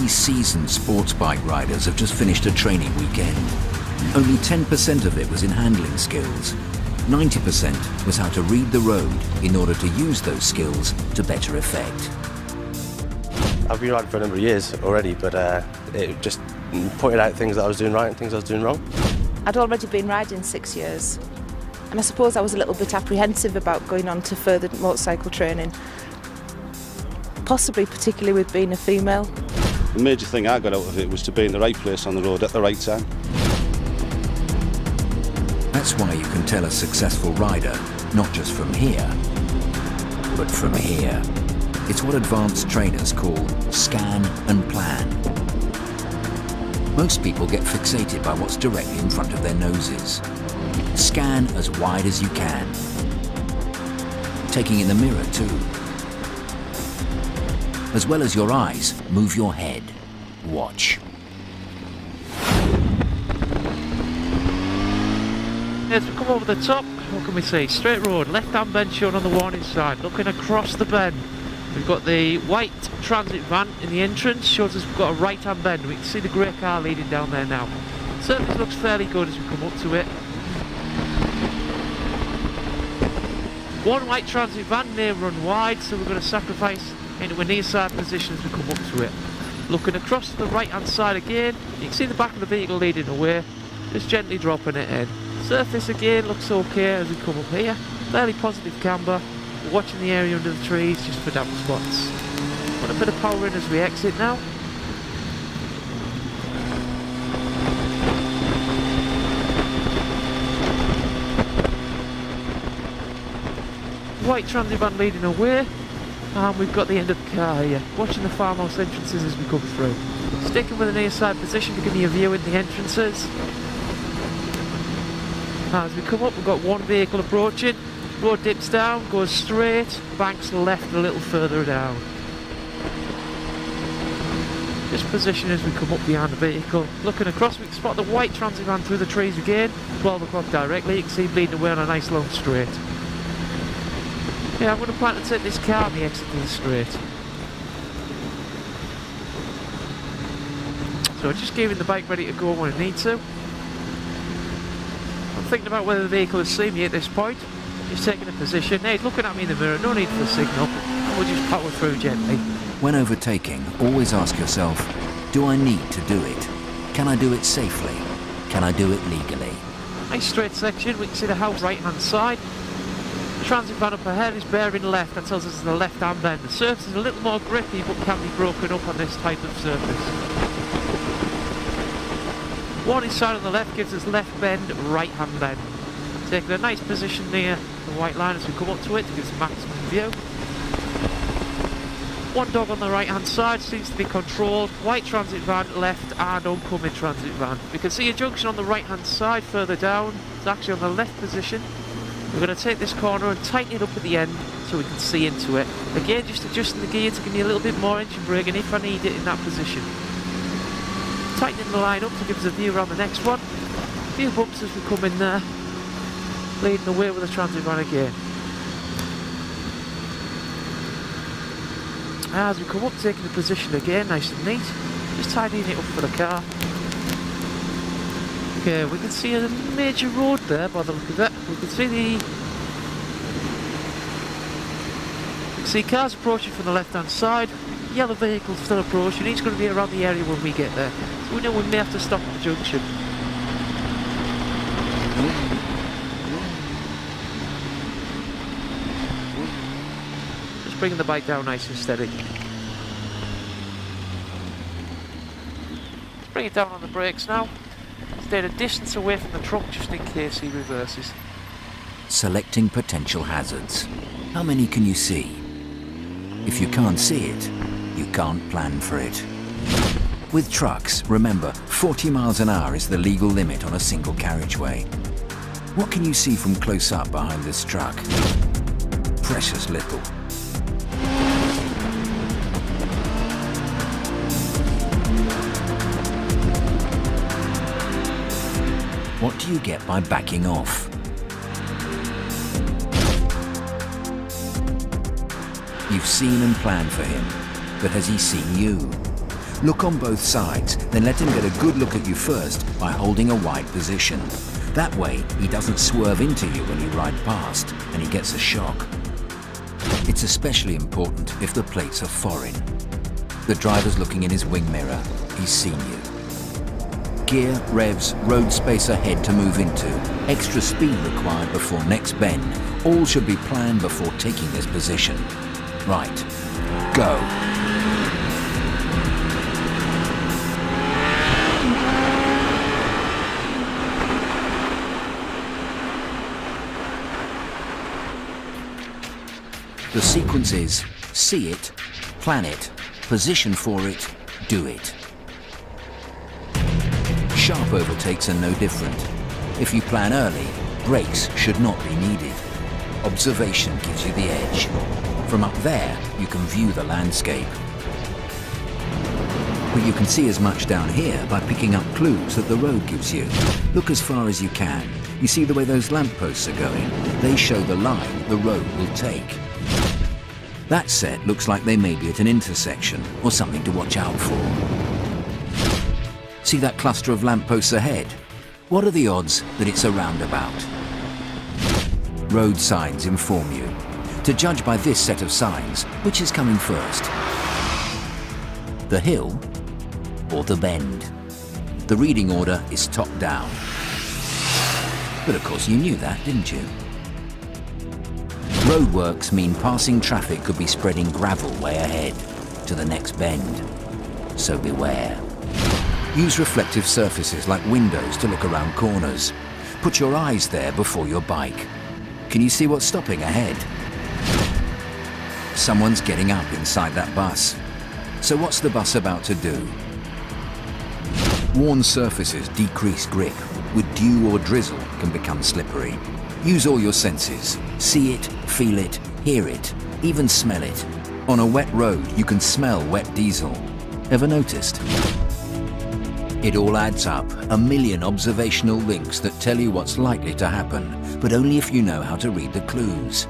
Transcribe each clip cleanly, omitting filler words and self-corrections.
These seasoned sports bike riders have just finished a training weekend. Only 10% of it was in handling skills. 90% was how to read the road in order to use those skills to better effect. I've been riding for a number of years already, but it just pointed out things that I was doing right and things I was doing wrong. I'd already been riding 6 years, and I suppose I was a little bit apprehensive about going on to further motorcycle training, possibly particularly with being a female. The major thing I got out of it was to be in the right place on the road at the right time. That's why you can tell a successful rider, not just from here, but from here. It's what advanced trainers call scan and plan. Most people get fixated by what's directly in front of their noses. Scan as wide as you can. Taking in the mirror too. As well as your eyes, move your head. Watch. As we come over the top, what can we see? Straight road, left-hand bend shown on the warning sign. Looking across the bend, we've got the white transit van in the entrance, shows us we've got a right-hand bend. We can see the grey car leading down there now. Surface looks fairly good as we come up to it. One white transit van may run wide, so we're going to sacrifice into a near side position as we come up to it. Looking across to the right-hand side again, you can see the back of the vehicle leading away, just gently dropping it in. Surface again looks okay as we come up here. Fairly positive camber. We're watching the area under the trees just for damp spots. Put a bit of power in as we exit now. White transit van leading away. And we've got the end of the car here. Watching the farmhouse entrances as we come through. Sticking with the near side position to give me a view in the entrances. As we come up, we've got one vehicle approaching. Road dips down, goes straight, banks left a little further down. Just position as we come up behind the vehicle. Looking across, we can spot the white transit van through the trees again. 12 o'clock directly, you can see him leading away on a nice long straight. Yeah, I'm going to plan to take this car on the exit to the straight. So just giving the bike ready to go when I need to. I'm thinking about whether the vehicle has seen me at this point. He's taking a position. Hey, he's looking at me in the mirror. No need for a signal. We'll just power through gently. When overtaking, always ask yourself, do I need to do it? Can I do it safely? Can I do it legally? Nice straight section. We can see the house right hand side. The transit van up ahead is bearing left. That tells us it's the left hand bend. The surface is a little more grippy but can be broken up on this type of surface. Warning sign on the left gives us left bend, right hand bend. Taking a nice position near the white line as we come up to it to give us maximum view. One dog on the right hand side seems to be controlled. White transit van left and oncoming transit van. We can see a junction on the right hand side further down. It's actually on the left position. We're going to take this corner and tighten it up at the end so we can see into it. Again, just adjusting the gear to give me a little bit more engine braking if I need it in that position. Tightening the line up to give us a view around the next one. A few bumps as we come in there. Leading the way with the transit van again. As we come up, taking the position again, nice and neat. Just tidying it up for the car. Okay, we can see a major road there by the look of it. We can see cars approaching from the left hand side. Yellow vehicles still approaching. He's going to be around the area when we get there. So we know we may have to stop at the junction. Just bringing the bike down nice and steady. Let's bring it down on the brakes now. Stay a distance away from the truck just in case he reverses. Selecting potential hazards. How many can you see? If you can't see it, you can't plan for it. With trucks, remember, 40 miles an hour is the legal limit on a single carriageway. What can you see from close up behind this truck? Precious little. What do you get by backing off? You've seen and planned for him, but has he seen you? Look on both sides, then let him get a good look at you first by holding a wide position. That way, he doesn't swerve into you when you ride past, and he gets a shock. It's especially important if the plates are foreign. The driver's looking in his wing mirror. He's seen you. Gear, revs, road space ahead to move into, extra speed required before next bend. All should be planned before taking this position. Right. Go. The sequence is see it, plan it, position for it, do it. Sharp overtakes are no different. If you plan early, brakes should not be needed. Observation gives you the edge. From up there, you can view the landscape. But you can see as much down here by picking up clues that the road gives you. Look as far as you can. You see the way those lampposts are going? They show the line the road will take. That set looks like they may be at an intersection or something to watch out for. See that cluster of lampposts ahead? What are the odds that it's a roundabout? Road signs inform you. To judge by this set of signs, which is coming first? The hill or the bend? The reading order is top down. But of course you knew that, didn't you? Roadworks mean passing traffic could be spreading gravel way ahead to the next bend. So beware. Use reflective surfaces like windows to look around corners. Put your eyes there before your bike. Can you see what's stopping ahead? Someone's getting up inside that bus. So what's the bus about to do? Worn surfaces decrease grip. With dew or drizzle can become slippery. Use all your senses. See it, feel it, hear it, even smell it. On a wet road, you can smell wet diesel. Ever noticed? It all adds up, a million observational links that tell you what's likely to happen, but only if you know how to read the clues.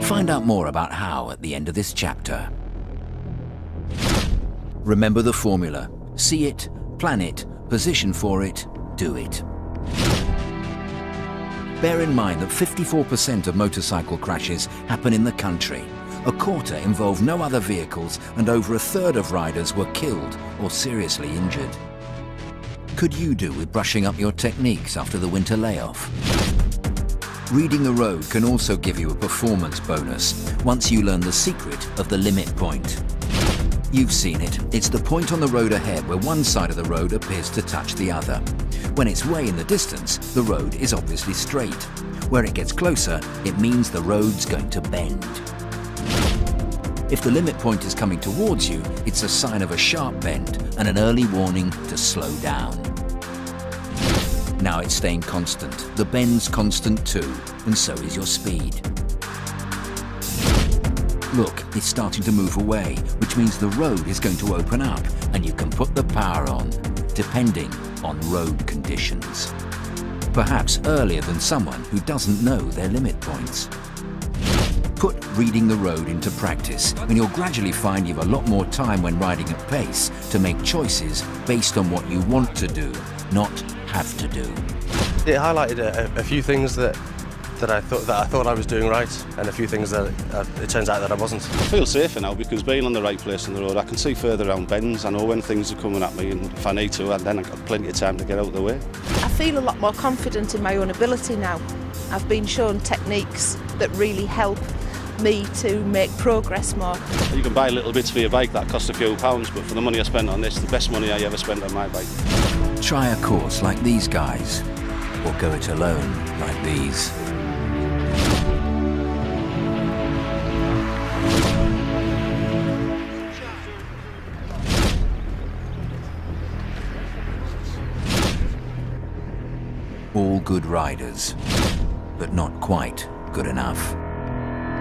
Find out more about how at the end of this chapter. Remember the formula. See it, plan it, position for it, do it. Bear in mind that 54% of motorcycle crashes happen in the country. A quarter involve no other vehicles, and over a third of riders were killed or seriously injured. Could you do with brushing up your techniques after the winter layoff? Reading the road can also give you a performance bonus once you learn the secret of the limit point. You've seen it. It's the point on the road ahead where one side of the road appears to touch the other. When it's way in the distance, the road is obviously straight. Where it gets closer, it means the road's going to bend. If the limit point is coming towards you, it's a sign of a sharp bend and an early warning to slow down. Now it's staying constant. The bend's constant too, and so is your speed. Look, it's starting to move away, which means the road is going to open up and you can put the power on, depending on road conditions. Perhaps earlier than someone who doesn't know their limit points. Put reading the road into practice and you'll gradually find you've a lot more time when riding at pace to make choices based on what you want to do, not have to do. It highlighted a few things that I thought I was doing right, and a few things that it turns out that I wasn't. I feel safer now because being on the right place on the road, I can see further around bends. I know when things are coming at me, and if I need to, then I've got plenty of time to get out of the way. I feel a lot more confident in my own ability now. I've been shown techniques that really help me to make progress more. You can buy little bits for your bike that cost a few pounds, but for the money I spent on this, the best money I ever spent on my bike. Try a course like these guys, or go it alone like these. All good riders, but not quite good enough.